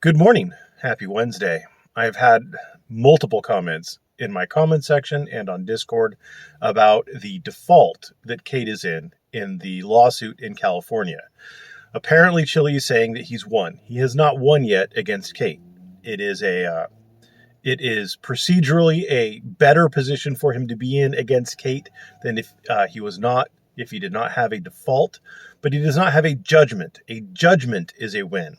Good morning. Happy Wednesday. I've had multiple comments in my comment section and on Discord about the default that Kate is in the lawsuit in California. Apparently, Chili is saying that he's won. He has not won yet against Kate. It is procedurally a better position for him to be in against Kate than if he did not have a default, but he does not have a judgment. A judgment is a win.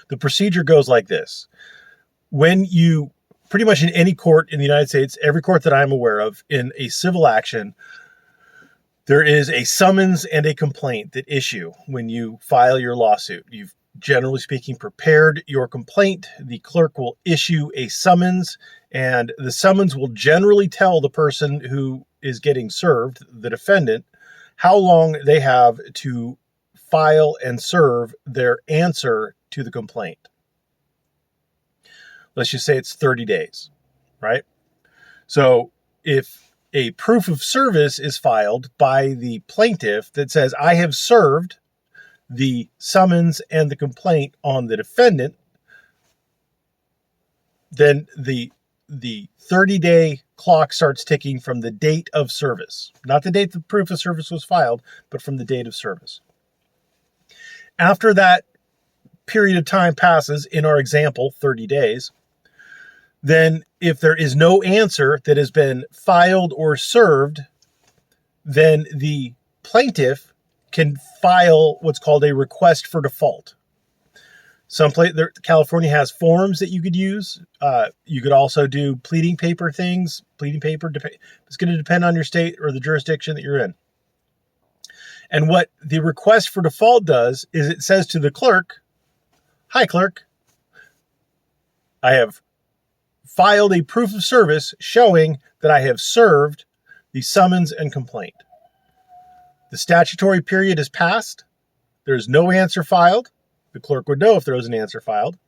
The procedure goes like this. When you, pretty much in any court in the United States, every court that I'm aware of, in a civil action, there is a summons and a complaint that issue when you file your lawsuit. You've, generally speaking, prepared your complaint. The clerk will issue a summons, and the summons will generally tell the person who is getting served, the defendant, how long they have to file and serve their answer to the complaint. Let's just say it's 30 days, right? So if a proof of service is filed by the plaintiff that says, I have served the summons and the complaint on the defendant, then the 30-day clock starts ticking from the date of service. Not the date the proof of service was filed, but from the date of service. After that period of time passes, in our example, 30 days, then if there is no answer that has been filed or served, then the plaintiff can file what's called a request for default. California has forms that you could use. You could also do pleading paper things. Pleading paper, it's going to depend on your state or the jurisdiction that you're in. And what the request for default does is it says to the clerk, hi, clerk, I have filed a proof of service showing that I have served the summons and complaint. The statutory period has passed. There's no answer filed. The clerk would know if there was an answer filed.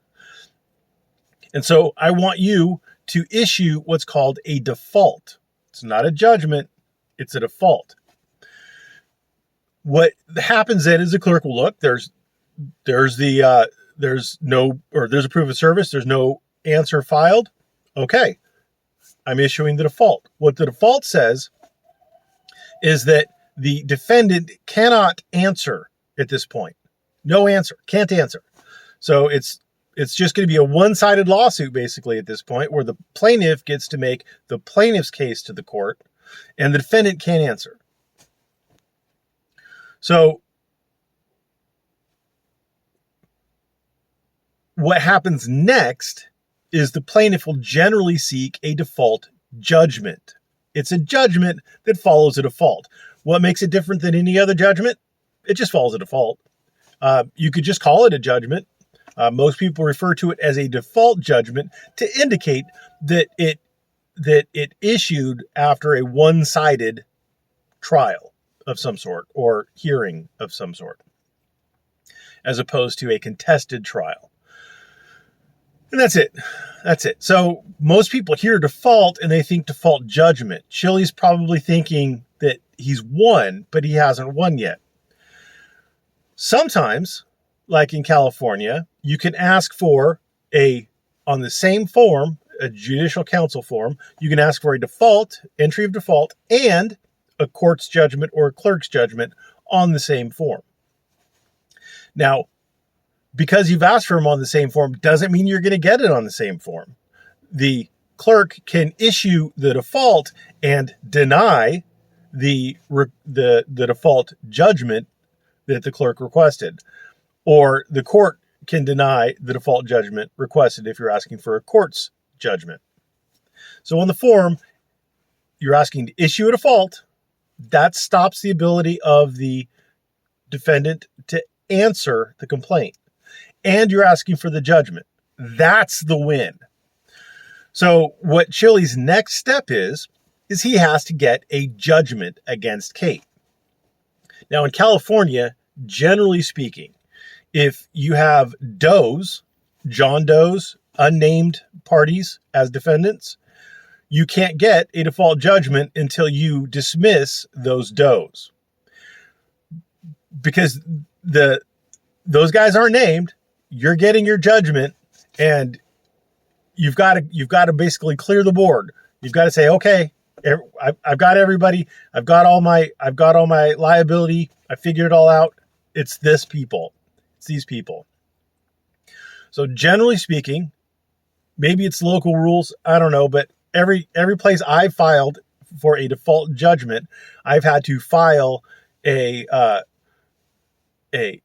And so I want you to issue what's called a default. It's not a judgment. It's a default. What happens then is the clerk will look. There's a proof of service. There's no answer filed. Okay, I'm issuing the default. What the default says is that the defendant cannot answer at this point. No answer, can't answer. So it's just going to be a one-sided lawsuit basically at this point, where the plaintiff gets to make the plaintiff's case to the court and the defendant can't answer. So what happens next is the plaintiff will generally seek a default judgment. It's a judgment that follows a default. What makes it different than any other judgment? It just follows a default. You could just call it a judgment. Most people refer to it as a default judgment to indicate that it issued after a one-sided trial of some sort or hearing of some sort, as opposed to a contested trial. And that's it. That's it. So most people hear default and they think default judgment. Chili's probably thinking that he's won, but he hasn't won yet. Sometimes, like in California, you can ask for on the same form, a judicial counsel form, you can ask for a default, entry of default, and a court's judgment or a clerk's judgment on the same form. Now, because you've asked for them on the same form doesn't mean you're going to get it on the same form. The clerk can issue the default and deny the default judgment that the clerk requested, or the court can deny the default judgment requested if you're asking for a court's judgment. So on the form, you're asking to issue a default. That stops the ability of the defendant to answer the complaint. And you're asking for the judgment. That's the win. So what Chili's next step is he has to get a judgment against Kate. Now in California, generally speaking, if you have does, John Doe's, unnamed parties as defendants, you can't get a default judgment until you dismiss those does. Because those guys aren't named, you're getting your judgment, and you've got to basically clear the board. You've got to say, okay, I've got everybody. I've got all my liability. I figured it all out. It's these people. So generally speaking, maybe it's local rules. I don't know, but every place I've filed for a default judgment, I've had to file a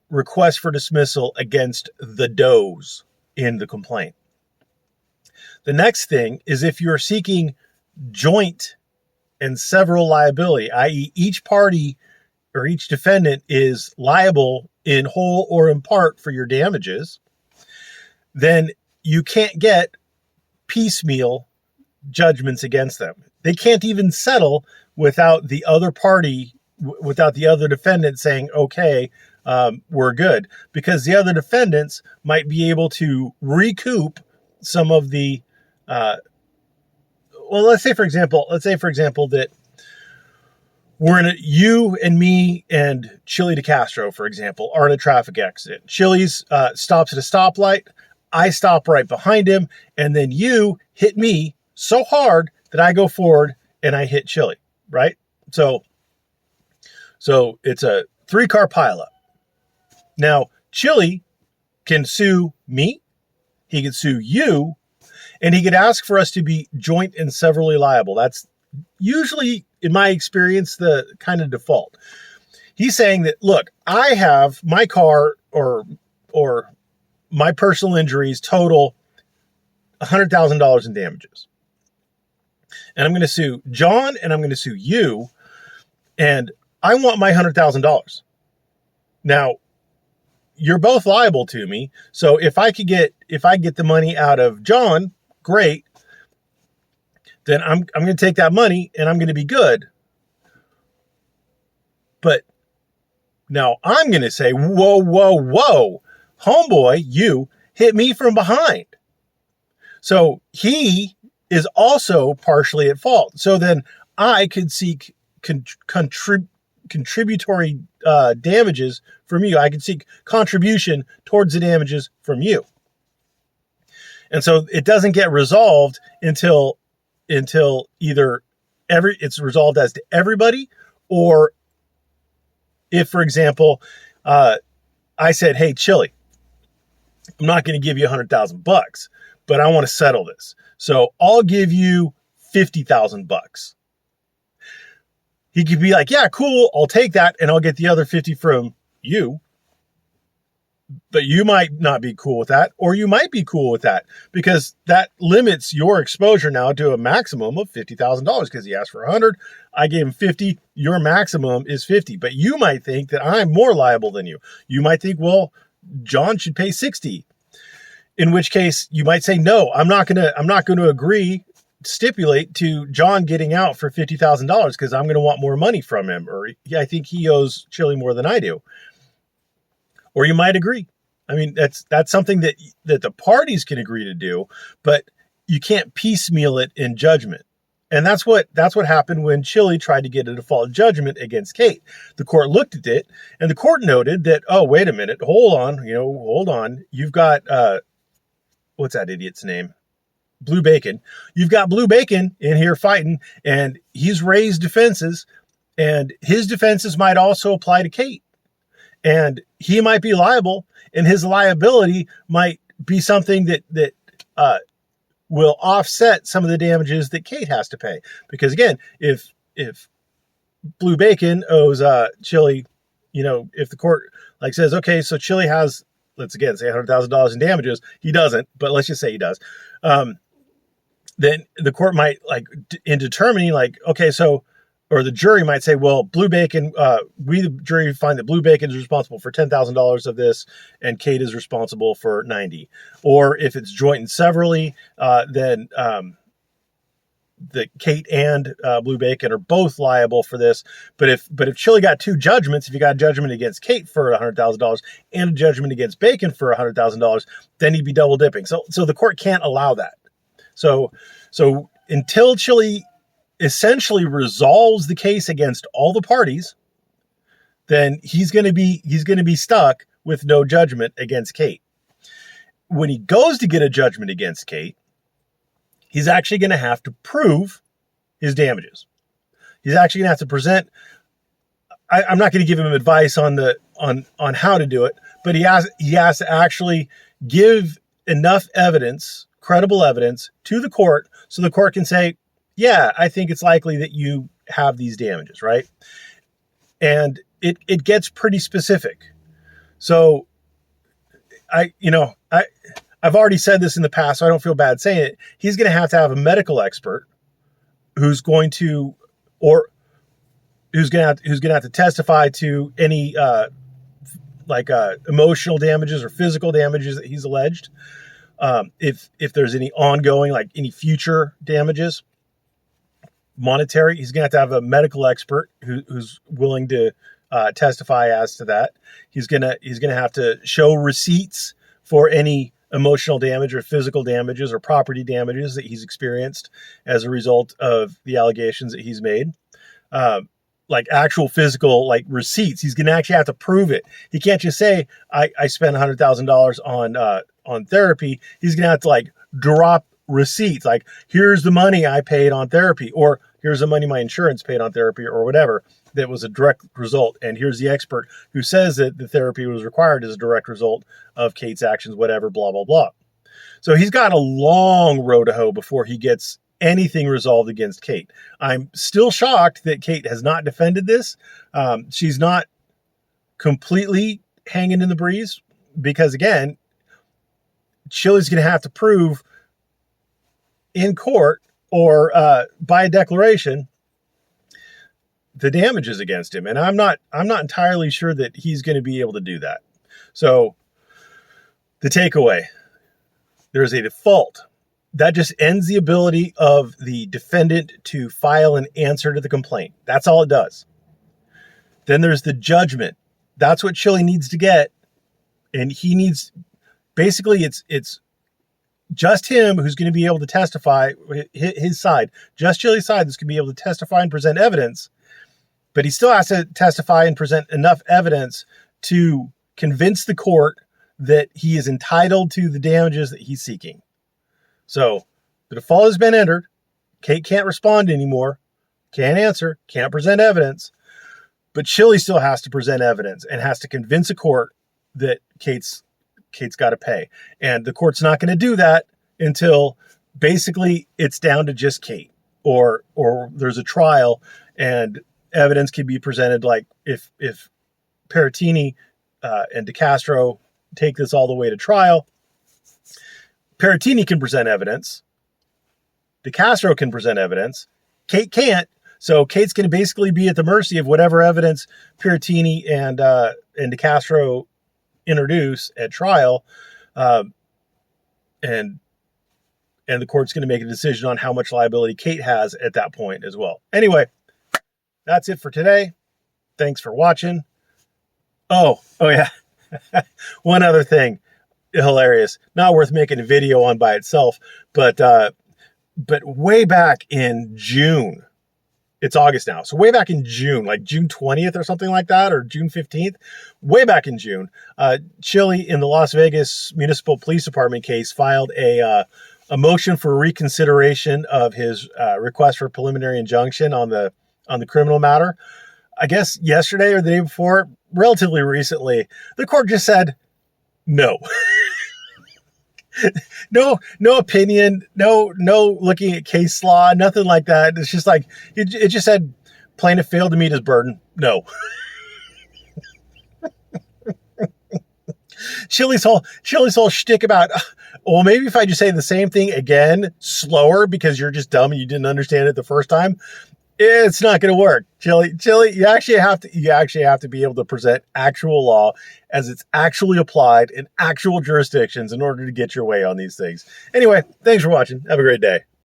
request for dismissal against the does in the complaint. The next thing is if you're seeking joint and several liability, i.e. each party or each defendant is liable in whole or in part for your damages, then you can't get piecemeal judgments against them. They can't even settle without the other party, without the other defendant saying, okay, we're good, because the other defendants might be able to recoup some of the, let's say for example that we're in you and me and Chili Decastro, for example, are in a traffic accident. Chili's stops at a stoplight. I stop right behind him, and then you hit me so hard that I go forward and I hit Chili, right? So it's a 3-car pileup. Now, Chili can sue me, he can sue you, and he could ask for us to be joint and severally liable. That's usually, in my experience, the kind of default. He's saying that, look, I have my car or my personal injuries total $100,000 in damages. And I'm going to sue John and I'm going to sue you, and I want my $100,000. Now, you're both liable to me. So if I get the money out of John, great. Then I'm going to take that money and I'm going to be good. But now I'm going to say, whoa, homeboy, you hit me from behind. So he is also partially at fault. So then I could seek contributory damages from you. I could seek contribution towards the damages from you. And so it doesn't get resolved until either it's resolved as to everybody, or if, for example, I said, hey, Chili, I'm not going to give you $100,000, but I want to settle this. So I'll give you $50,000. He could be like, yeah, cool, I'll take that, and I'll get the other 50 from you. But you might not be cool with that, or you might be cool with that, because that limits your exposure now to a maximum of $50,000, because he asked for 100, I gave him 50, your maximum is 50. But you might think that I'm more liable than you. You might think, well, John should pay 60. In which case you might say, no, I'm not going to stipulate to John getting out for $50,000 because I'm going to want more money from him, or I think he owes Chili more than I do. Or you might agree. I mean, that's something that the parties can agree to do, but you can't piecemeal it in judgment. And that's what happened when Chili tried to get a default judgment against Kate. The court looked at it, and the court noted that, oh, wait a minute, hold on. You've got what's that idiot's name? Blue Bacon. You've got Blue Bacon in here fighting, and he's raised defenses, and his defenses might also apply to Kate. And he might be liable, and his liability might be something that will offset some of the damages that Kate has to pay. Because again, if Blue Bacon owes Chili, if the court says, okay, so Chili has, let's again say $100,000 in damages, he doesn't, but let's just say he does. Then the court might in determining okay, so, or the jury might say, well, Blue Bacon, we, the jury, find that Blue Bacon is responsible for $10,000 of this, and Kate is responsible for 90. Or if it's joint and severally, then the Kate and Blue Bacon are both liable for this. But if Chili got two judgments, if you got a judgment against Kate for $100,000 and a judgment against Bacon for $100,000, then he'd be double dipping. So the court can't allow that. So until Chili essentially resolves the case against all the parties, then he's going to be stuck with no judgment against Kate. when he goes to get a judgment against Kate, he's actually going to have to prove his damages. He's actually going to have to present. I'm not going to give him advice on how to do it, but he has to actually give enough evidence, credible evidence, to the court so the court can say, yeah, I think it's likely that you have these damages, right? And it gets pretty specific. So I've already said this in the past, so I don't feel bad saying it. He's going to have a medical expert who's going to have to testify to any emotional damages or physical damages that he's alleged. If there's any ongoing, like any future damages, monetary, he's going to have a medical expert who's willing to testify as to that. He's going to have to show receipts for any emotional damage or physical damages or property damages that he's experienced as a result of the allegations that he's made. Like actual physical, like receipts. He's going to actually have to prove it. He can't just say, I spent $100,000 on therapy. He's going to have to like drop receipts. Like, here's the money I paid on therapy, or here's the money my insurance paid on therapy, or whatever. That was a direct result. And here's the expert who says that the therapy was required as a direct result of Kate's actions, whatever, blah, blah, blah. So he's got a long road to hoe before he gets anything resolved against Kate. I'm still shocked that Kate has not defended this. She's not completely hanging in the breeze because, again, Chili's going to have to prove in court or by a declaration the damages against him. And I'm not entirely sure that he's going to be able to do that. So the takeaway, there's a default. That just ends the ability of the defendant to file an answer to the complaint. That's all it does. Then there's the judgment. That's what Chili needs to get. And he needs, basically it's just him who's going to be able to testify, his side, just Chili's side that's going to be able to testify and present evidence. But he still has to testify and present enough evidence to convince the court that he is entitled to the damages that he's seeking. So the default has been entered. Kate can't respond anymore, can't answer, can't present evidence. But Chili still has to present evidence and has to convince a court that Kate's got to pay. And the court's not going to do that until basically it's down to just Kate, or there's a trial and evidence can be presented. Like if Peratini and Decastro take this all the way to trial, Peratini can present evidence. Decastro can present evidence. Kate can't. So Kate's going to basically be at the mercy of whatever evidence Peratini and Decastro introduce at trial. And the court's going to make a decision on how much liability Kate has at that point as well. Anyway, that's it for today. Thanks for watching. Oh yeah. One other thing. Hilarious. Not worth making a video on by itself, but way back in June, it's August now. So way back in June, like June 20th or something like that, or June 15th, way back in June, Chili in the Las Vegas Municipal Police Department case filed a motion for reconsideration of his request for preliminary injunction on the criminal matter. I guess yesterday or the day before, relatively recently, the court just said no. No opinion, no looking at case law, nothing like that. It's just like, it just said plaintiff failed to meet his burden. No. Chili's whole shtick about, well, maybe if I just say the same thing again, slower, because you're just dumb and you didn't understand it the first time, it's not going to work. Chili, you actually have to be able to present actual law as it's actually applied in actual jurisdictions in order to get your way on these things. Anyway, thanks for watching. Have a great day.